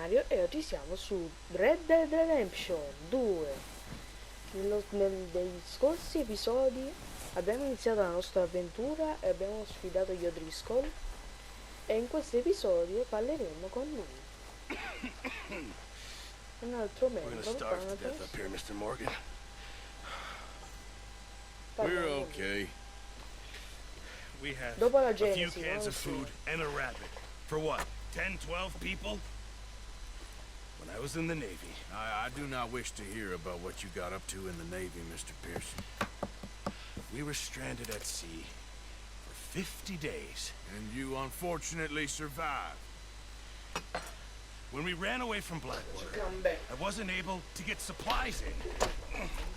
Mario e oggi siamo su Red Dead Redemption 2. Negli scorsi episodi abbiamo iniziato la nostra avventura e abbiamo sfidato gli O'Driscoll e in questo episodio parleremo con lui. Un altro membro We're okay. We have dopo la a few genesi, cans no? of food and a rabbit. For what? 10, 12 people? When I was in the Navy. I do not wish to hear about what you got up to in the Navy, Mr. Pearson. We were stranded at sea for 50 days. And you unfortunately survived. When we ran away from Blackwater, I wasn't able to get supplies in.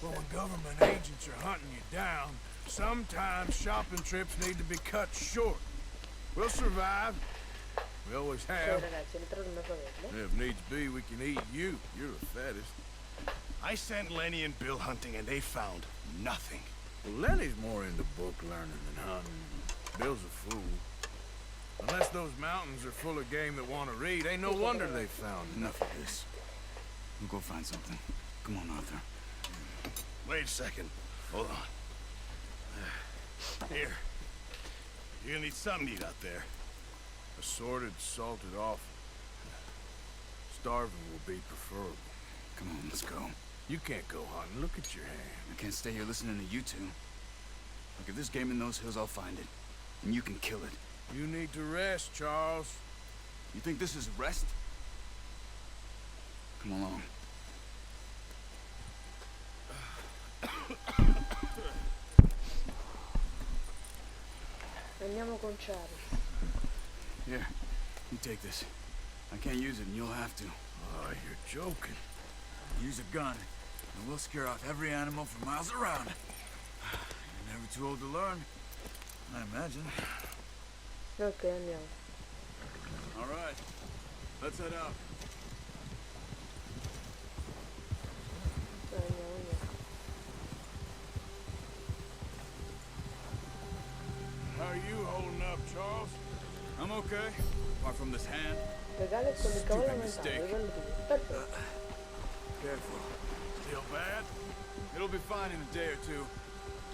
Well, when government agents are hunting you down, sometimes shopping trips need to be cut short. We'll survive. We always have. Ragazzi, è entrato mio fratello. If needs be, we can eat you. You're the fattest. I sent Lenny and Bill hunting and they found nothing. Well, Lenny's more into book learning than hunting. Bill's a fool. Unless those mountains are full of game that want to read, ain't no wonder they found Enough of this. We'll go find something. Come on, Arthur. Wait a second. Hold on. Here. You're gonna need something to eat out there. assorted, salted offal. Starving will be preferable. Come on, let's go. You can't go hunting. Look at your hand. I can't stay here listening to you two. Look, if there's game in those hills, I'll find it. And you can kill it. You need to rest, Charles. You think this is rest? Come along. Andiamo con Charles. Here, you take this. I can't use it and you'll have to. Oh, you're joking. Use a gun, and we'll scare off every animal for miles around. You're never too old to learn, I imagine. Ok, andiamo. All right, let's head out. Andiamo. How are you holding up, Charles? I'm okay, apart from this hand. Legale con il cavallo mentale, mistake. quello lì. Perfetto. Careful. Still bad? It'll be fine in a day or two.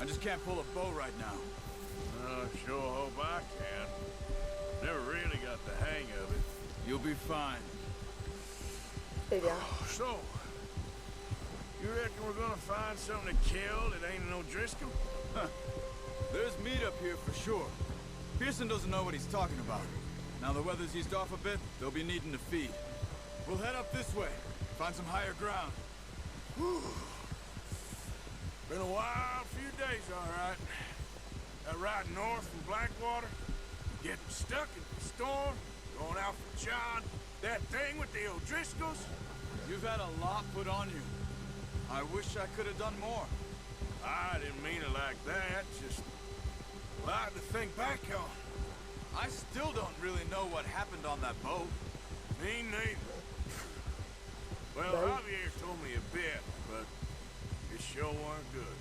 I just can't pull a bow right now. Sure hope I can. Never really got the hang of it. You'll be fine. Vediamo. So, you reckon we're gonna find something to kill that ain't no Driscoll? Huh. There's meat up here for sure. Pearson doesn't know what he's talking about. Now the weather's eased off a bit, they'll be needing to feed. We'll head up this way, find some higher ground. Whew. Been a wild few days, all right. That ride north from Blackwater, getting stuck in the storm, going out for John, that thing with the O'Driscolls. You've had a lot put on you. I wish I could have done more. I didn't mean it like that, just a lot to think back on. I still don't really know what happened on that boat. Me neither. Well, Well- Javier told me a bit, but it sure weren't good.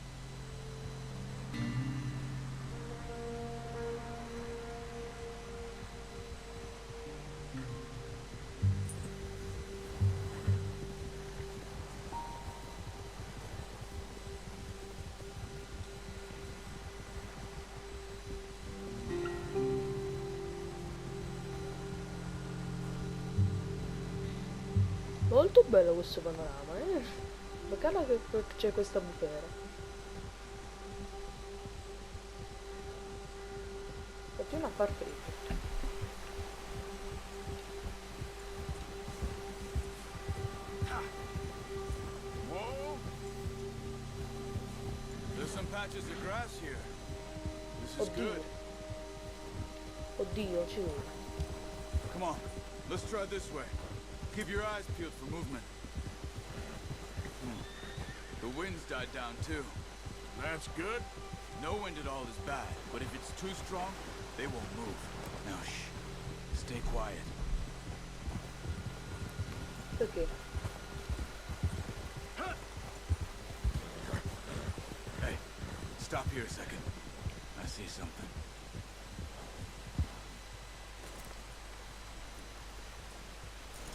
Molto bello questo panorama, eh? Bacana che c'è questa bufera. Faccio una partita. Whoa! There's some patches of grass here. This is Oddio. good. Oddio, ci vuole. Come on, let's try this way. Keep your eyes peeled for movement. The wind's died down too. That's good. No wind at all is bad, but if it's too strong, they won't move. Now shh. Stay quiet. Perché? Hey, stop here a second. I see something.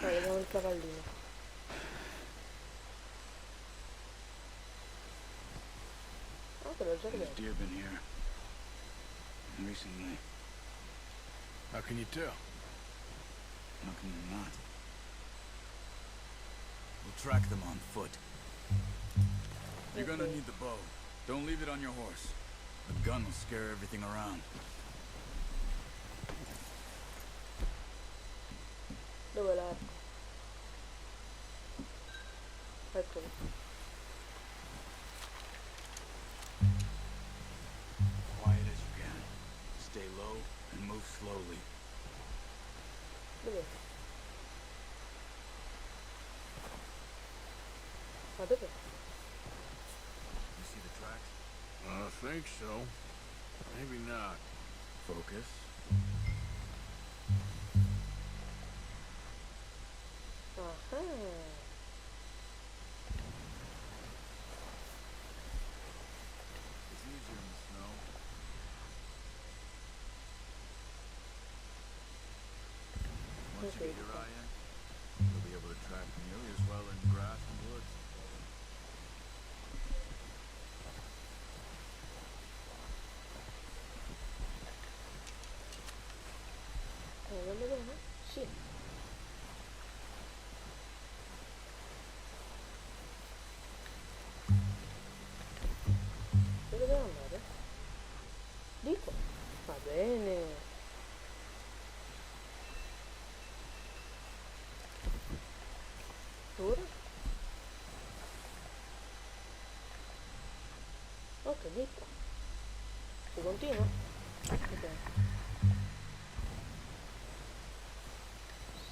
Vediamo il cavallino. Oh, te l'ho già There's detto. deer been here recently. How can you tell? How can you not? We'll track them on foot. You're gonna Okay. need the bow. Don't leave it on your horse. The gun will scare everything around. Dove l'arco? Eccolo. Quiet as you can. Stay low and move slowly. Dov'è? Ma dov'è? You see the tracks? I think so. Maybe not. Focus. Ah. It's easier in the snow. Once you Okay. get your eye in, you'll be able to track nearly as well in grass and woods. Dove? Sì. Dove devo andare? Di qua. Va bene. Ora? Ok, di qua. Si continua? Ok.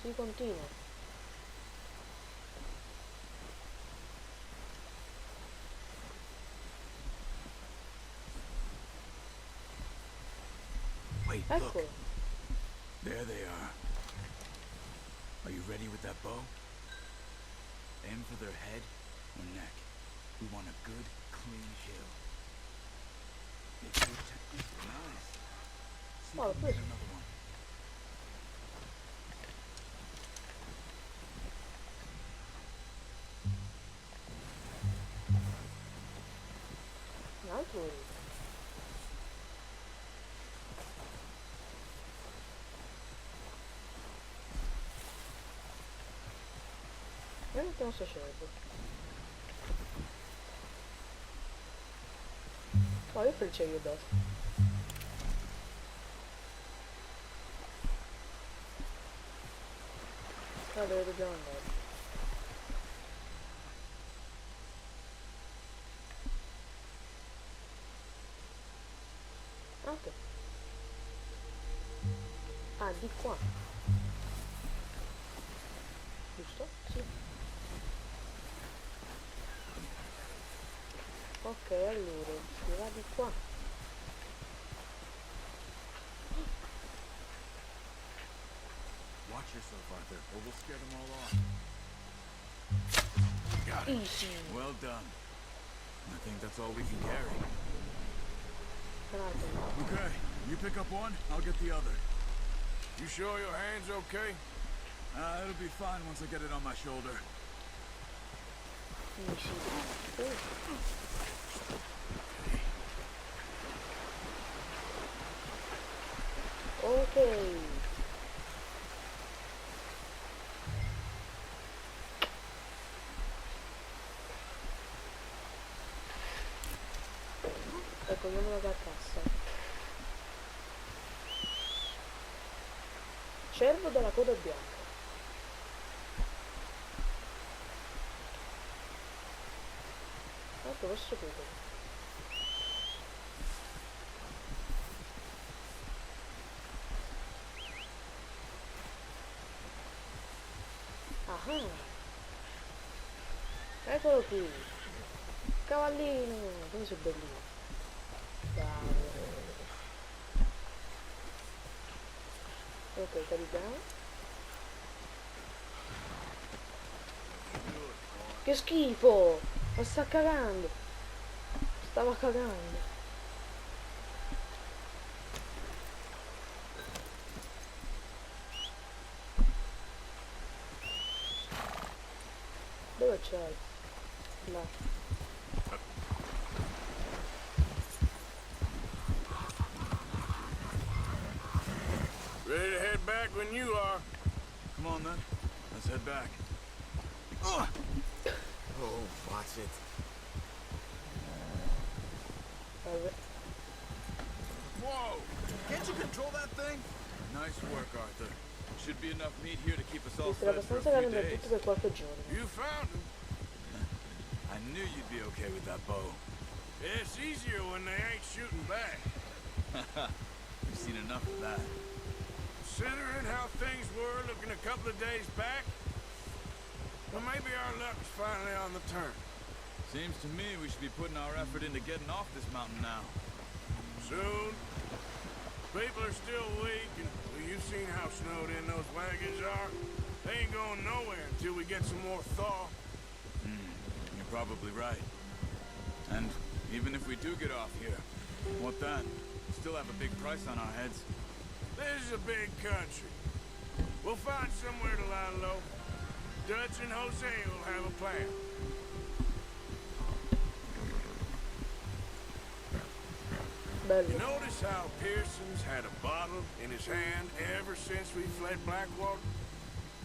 Si continua. Wait, look. Eccolo. There they are. Are you ready with that bow? Aim for their head or neck. We want a good, clean kill. Nice. See if Oh, we can questo. get another one. Un altro ora. E non penso cervo. Oh, io felice io dopo. Ah, dove dobbiamo andare? Ok. Ah, di qua. Giusto? Sì. Ok, allora, si va di qua. Watch yourself, Arthur, or we'll scare them all off. Got it. Easy. Well done. I think that's all we can carry. Un altro. Okay, you pick up one, I'll get the other. You sure your hand's okay? It'll be fine once I get it on my shoulder. Easy. Ok. Ecco, andiamo alla carcassa. Cervo dalla coda bianca. Ecco, questo qui. Ah, eccolo qui. Cavallino, come sei bellino. Bravo. Ok, carichiamo. Che schifo! Ma sta cagando. Stava cagando. Dove c'hai? Là. Ready to head back when you are. Come on, then. Let's head back. Oh, watch it. Vabbè. Whoa! Can't you control that thing? Nice work, Arthur. Should be enough meat here to keep us all Essere fed for a abbastanza few grande per days. tutto per qualche giorno. You found him. I knew you'd be okay with that bow. It's easier when they ain't shooting back. We've seen enough of that. Considering how things were looking a couple of days back, well, maybe our luck's finally on the turn. Seems to me we should be putting our effort into getting off this mountain now. Soon. People are still weak, and well, you've seen how snowed in those wagons are. They ain't going nowhere until we get some more thaw. You're probably right. And even if we do get off here, what then? We still have a big price on our heads. This is a big country. We'll find somewhere to lie low. Dutch and Jose will have a plan. Bello. You notice how Pearson's had a bottle in his hand ever since we fled Blackwater?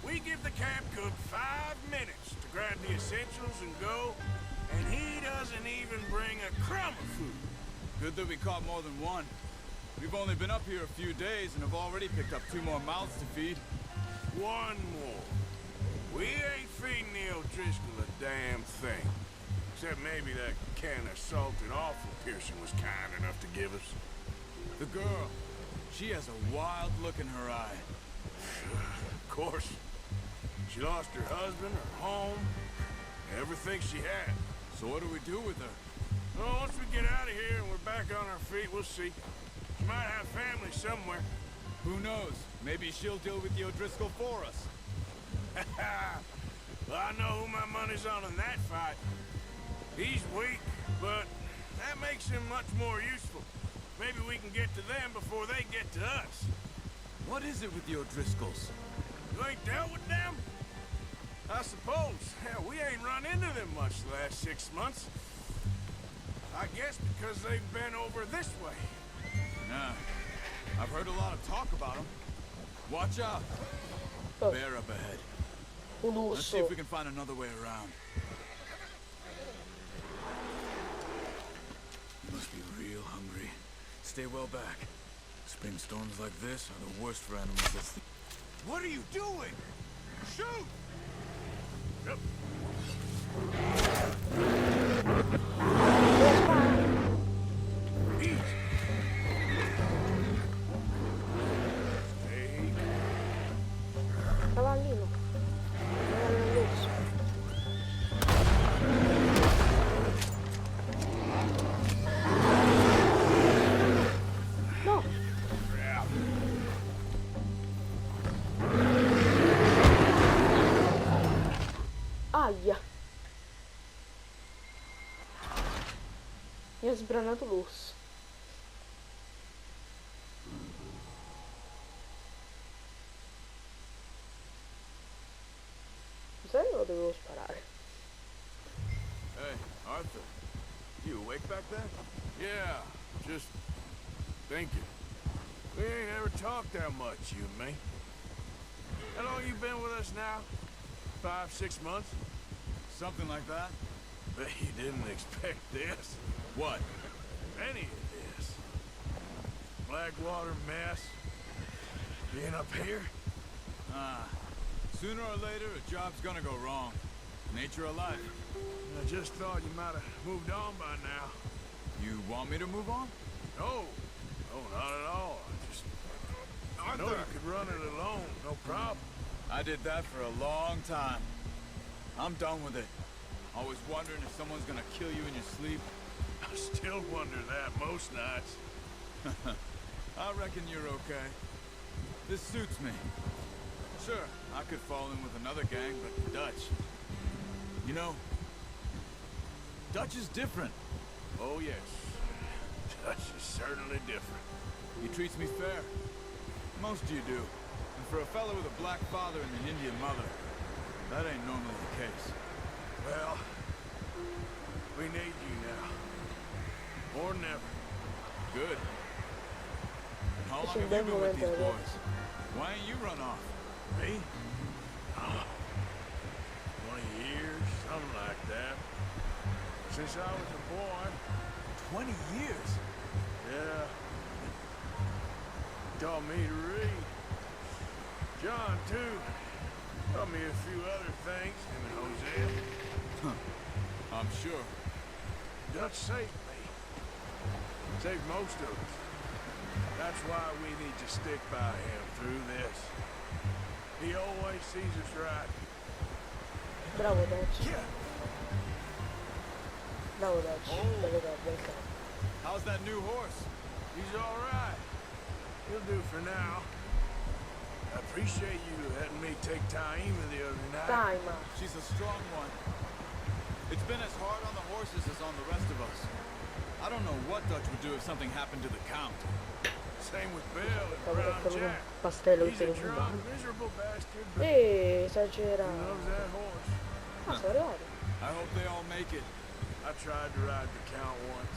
We give the camp cook 5 minutes to grab the essentials and go, and he doesn't even bring a crumb of food. Good that we caught more than one. We've only been up here a few days and have already picked up 2 more mouths to feed. One more. We ain't feeding the O'Driscoll a damn thing. Except maybe that can of salted offal Pearson was kind enough to give us. The girl, she has a wild look in her eye. Of course. She lost her husband, her home, everything she had. So what do we do with her? Well, once we get out of here and we're back on our feet, we'll see. She might have family somewhere. Who knows? Maybe she'll deal with the O'Driscoll for us. Well, I know who my money's on in that fight. He's weak, but that makes him much more useful. Maybe we can get to them before they get to us. What is it with the O'Driscolls? You ain't dealt with them? I suppose. Hell, we ain't run into them much the last 6 months. I guess because they've been over this way. Nah, I've heard a lot of talk about them. Watch out. Oh. Bear up ahead. Un Let's see urso. if we can find another way around. You must be real hungry. Stay well back. Spring storms like this are the worst for animals that's the... What are you doing? Shoot! Yep. Easy. Stay. Cavallino. Meraviglioso. No! Crap. Aia! Mi ha sbranato l'orso. Sai che lo dovevo sparare? Hey, Arthur. You awake back there? Yeah, just thinking. We ain't ever talked that much, you and me. How long you been with us now? 5, 6 months? Something like that? Bet you didn't expect this. What? Any of this. Blackwater mess. Being up here? Ah. Sooner or later, a job's gonna go wrong. Nature of life. I just thought you might have moved on by now. You want me to move on? No. No, not at all. I know you could run it alone, no problem. I did that for a long time. I'm done with it. Always wondering if someone's gonna kill you in your sleep. I still wonder that most nights. I reckon you're okay. This suits me. Sure, I could fall in with another gang, but Dutch... You know, Dutch is different. Oh, yes. Dutch is certainly different. He treats me fair. Most of you do. And for a fellow with a black father and an Indian mother, that ain't normally the case. Well, we need you now. More than ever. Good. How long Es un have you buen been with these momento, ¿verdad? boys? Why ain't you run off? Me? 20 years, something like that. Since I was a boy. 20 years? Yeah. Taught me to read. John, too. Taught me a few other things, him and Hosea. I'm sure. Dutch saved me. Saved most of us. That's why we need to stick by him through this. He always sees us right. Bravo, Dutch. Yeah. Bravo, Dutch. Oh. Bello Dutch, bel capo. How's that new horse? He's all right. He'll do for now. I appreciate you letting me take Taima the other night. Dai, ma. She's a strong one. It's been as hard on the horses as on the rest of us. I don't know what Dutch would do if something happened to the Count. Same with Bill and Stavo Brown toccando un Jack. pastello He's che a sul drunk, banco. miserable bastard, but he Esagerato. loves that horse. Ah, sono arrivati. I hope they all make it. I tried to ride the Count once.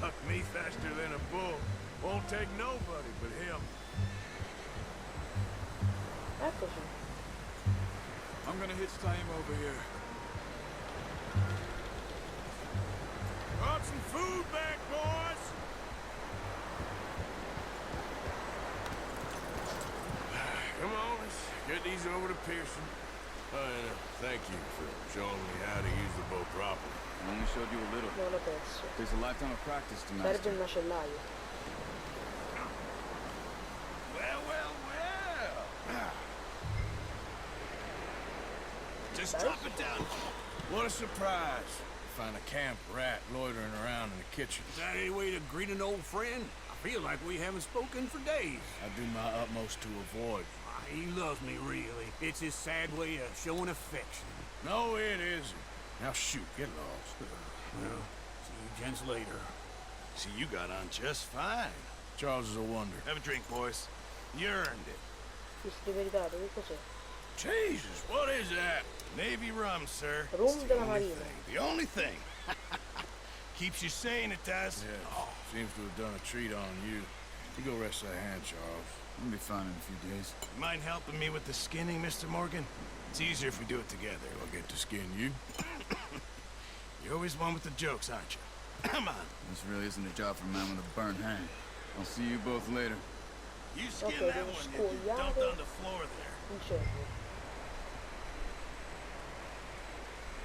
Hucked me faster than a bull. Won't take nobody but him. Eccoci. I'm gonna hitch Taima over here. Brought some food back, boys. Come on, let's get these over to Pearson. Thank you for showing me how to use the boat properly. I only showed you a little. Non l'ho perso. There's a lifetime of practice to Serve master. il macellaio. Well, well, well. Just drop it down. What a surprise. Find a camp rat loitering around in the kitchen. Is that any way to greet an old friend? I feel like we haven't spoken for days. I do my utmost to avoid. He loves me, really. It's his sad way of showing affection. No, it isn't. Now shoot, get lost. Well, see you gents later. See, you got on just fine. Charles is a wonder. Have a drink, boys. You earned it. Visto di verità, che cos'è? Jesus, what is that? Navy rum, sir. Rum It's the della only Marina. thing. The only thing. Keeps you sane, it does. Yeah, seems to have done a treat on you. You go rest that hand, Charles. I'll be fine in a few days. You mind helping me with the skinning, Mr. Morgan? It's easier if we do it together. I'll get to skin you. You're always one with the jokes, aren't you? Come on. This really isn't a job for a man with a burnt hand. I'll see you both later. You skin Okay, that devo one that you dumped scogliare on the floor there. il cerchio.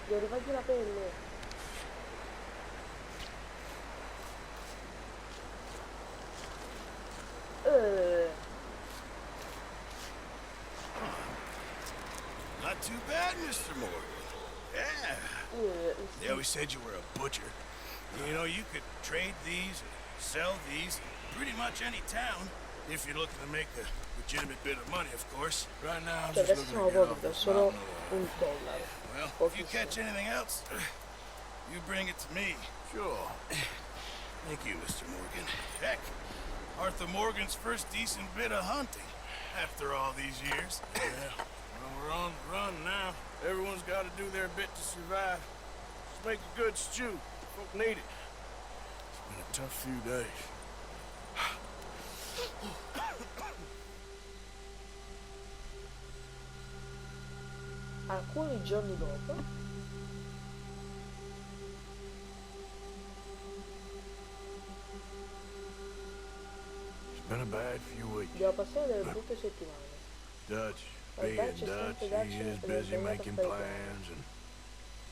Devo rifargli la pelle. Not too bad, Mr. Morgan. Yeah. They always said you were a butcher. You know, you could trade these, sell these, in pretty much any town, if you're looking to make a legitimate bit of money, of course. Right now, I'm Cioè just adesso looking sono to get pochi, off do this solo mountain. $1. Well, if you catch anything else, you bring it to me. Sure. Thank you, Mr. Morgan. Heck, Arthur Morgan's first decent bit of hunting, after all these years. Yeah. Well, we're on the run now. Everyone's got to do their bit to survive. Just make a good stew. Folk need it. It's been a tough few days. Alcuni giorni dopo, It's been a bad few weeks. devo passare delle brutte settimane. Dutch Well, being Dutch is Dutch, simply Dutch, he is and busy there's making another plans, and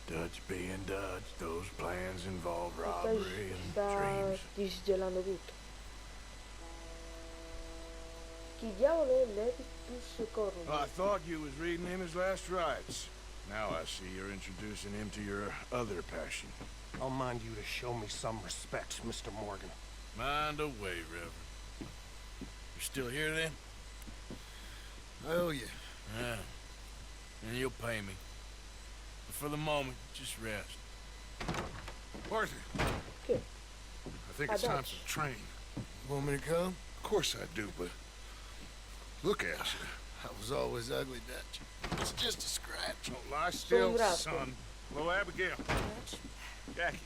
Dutch being Dutch, those plans involve E poi robbery and sta dreams. disgelando tutto. Chi diavolo è Levitus Cornelius? I thought you was reading him his last rites. Now I see you're introducing him to your other passion. I'll mind you to show me some respect, Mr. Morgan. Mind away, Reverend. You still here then? I owe you. Yeah. And you'll pay me. But for the moment, just rest. Arthur, Che? I think it's time for the train. You want me to come? Of course I do, but look at you. I was always ugly, Dutch. It's just a scratch. Don't lie Sono still, un gatto. son. Hello, Abigail. Dutch, Jackie.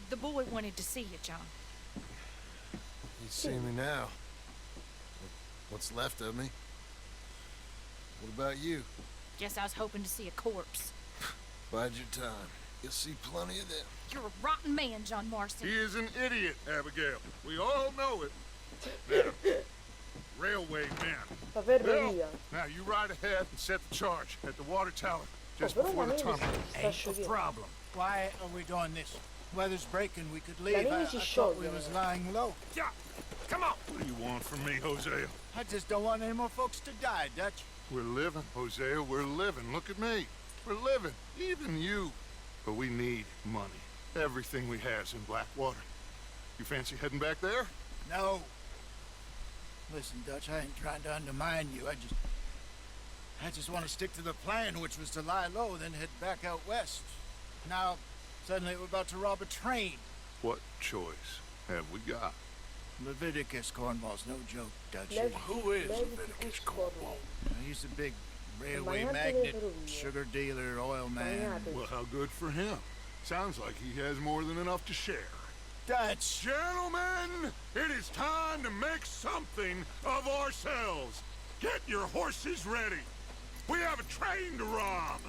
the boy wanted to see you, John. You see me now. What's left of me? What about you? Guess I was hoping to see a corpse. Bide your time. You'll see plenty of them. You're a rotten man, John Marston. He is an idiot, Abigail. We all know it. Now, railway man. La Bill, ferrovia. now you ride ahead and set the charge at the water tower just Oh, però before la the neve tunnel. sta Ain't a sciogliendo. problem. Why are we doing this? Weather's breaking. We could La leave. neve I si thought we scioglie. was lying low. Yeah, come on. What do you want from me, Hosea? I just don't want any more folks to die, Dutch. We're living, Hosea. We're living. Look at me. We're living. Even you. But we need money. Everything we has in Blackwater. You fancy heading back there? No. Listen, Dutch, I ain't trying to undermine you. I just want to stick to the plan, which was to lie low, then head back out west. Now, suddenly we're about to rob a train. What choice have we got? Leviticus Cornwall's no joke, Dutch. Who is Leviticus Leviticus Cornwall? Cornwall? He's a big railway Magnate magnate, delle ferrovie. sugar dealer, oil man. Magnate. Well, how good for him. Sounds like he has more than enough to share. Dutch! Gentlemen, it is time to make something of ourselves. Get your horses ready. We have a train to rob.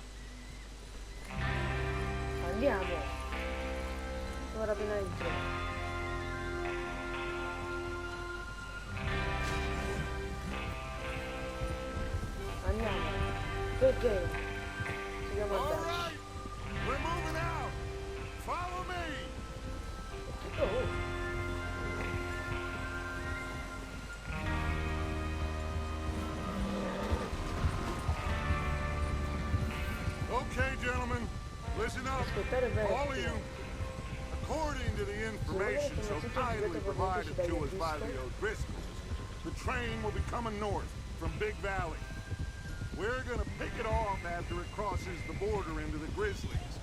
Andiamo. Ora appena entro. Andiamo. Perché? Dobbiamo All andarci. right, we're moving out. Follow me. Oh. Okay, gentlemen, listen up. Aspettare bene. All of you. According to the information so kindly provided to us by the O'Driscolls, the train will be coming north from Big Valley. We're gonna pick it off after it crosses the border into the Grizzlies.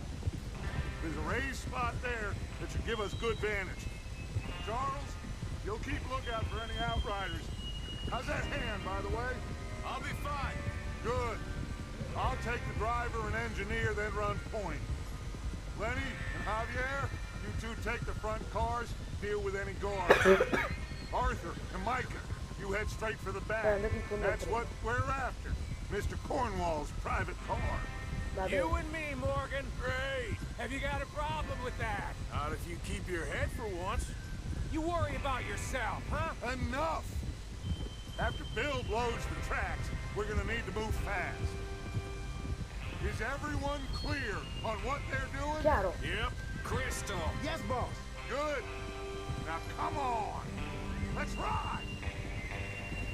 There's a raised spot there that should give us good vantage. Charles, you'll keep lookout for any outriders. How's that hand, by the way? I'll be fine. Good. I'll take the driver and engineer, then run point. Lenny and Javier, you two take the front cars, deal with any guards. Arthur and Micah, you head straight for the back. That's what we're after. Mr. Cornwall's private car. Va You bene. and me, Morgan. Great. Have you got a problem with that? Not if you keep your head for once. You worry about yourself, huh? Enough! After Bill blows the tracks, we're gonna need to move fast. Is everyone clear on what they're doing? Chiaro. Yep. Crystal. Yes, boss. Good. Now come on. Let's ride.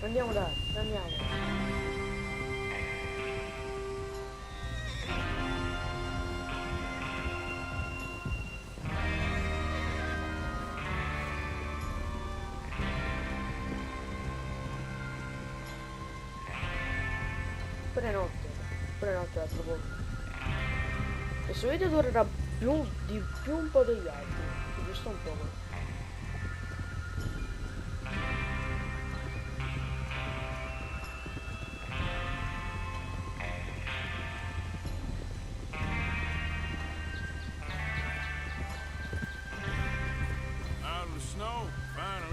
Andiamo dai. Andiamo. Pure notte l'altro poco. Questo video durerà più un po' degli altri, giusto un poco.